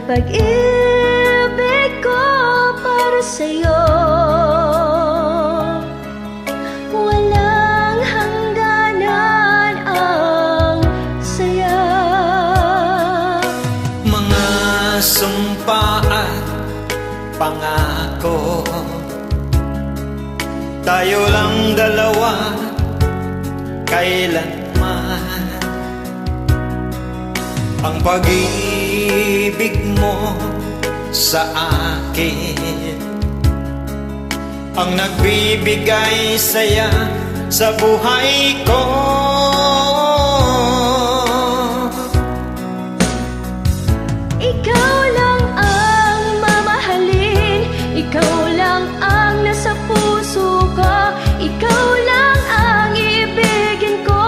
Pag-ibig ko para sa'yo, walang hangganan ang saya. Mga sumpa at pangako, tayo lang dalawa kailanman. Ang pag-ibig mo sa akin ang nagbibigay saya sa buhay ko. Ikaw lang ang mamahalin, ikaw lang ang nasa puso ko, ikaw lang ang ibigin ko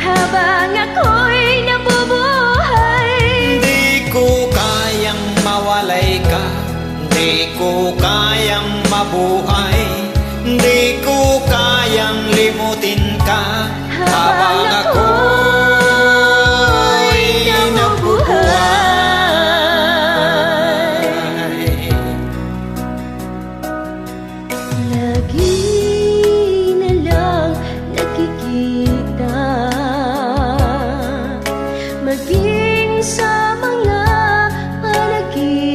habang ako'y nabubuhay. Hindi ko kayang mawalay ka, hindi ko kayang mabuhay, hindi ko kayang limutin ka habang ako'y nabubuhay. Lagi na lang nakikita, maging sa mga panaginip,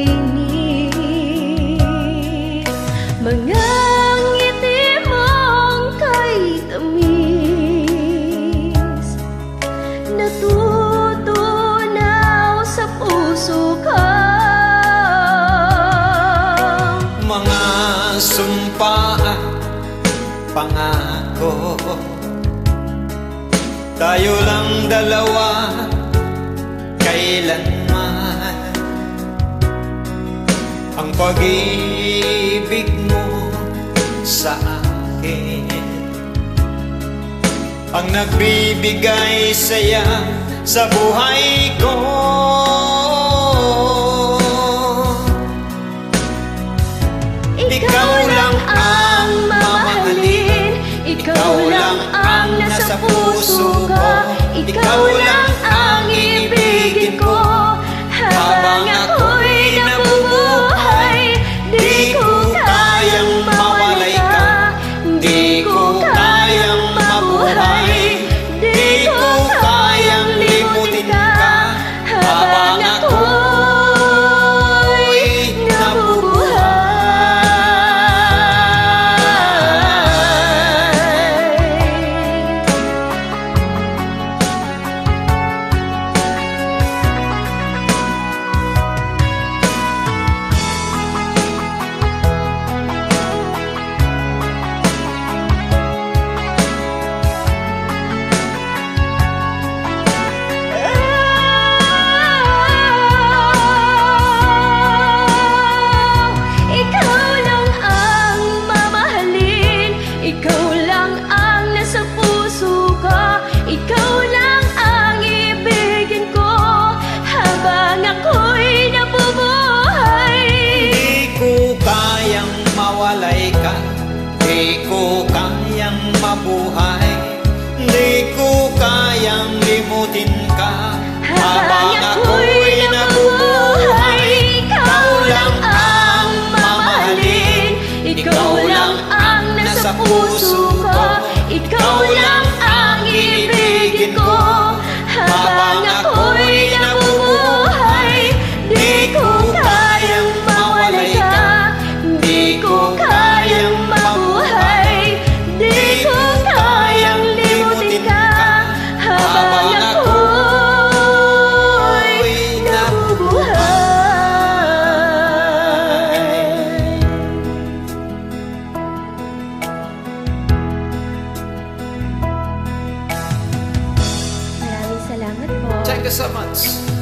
mga ngiti mong kay tamis, natutunaw sa puso ko. Mga sumpa at pangako, tayo lang dalawa kailanman. Ang pag-ibig mo sa akin ang nagbibigay saya sa buhay ko. Ikaw lang ang mamahalin, ikaw lang ang nasa puso ko, ikaw lang ang ibigin ko habang ako'y nabubuhay. Di ko kayang mawalay ka, di ko kayang mabuhay, di ko kayang limutin ka habang ako'y nabubuhay. so much.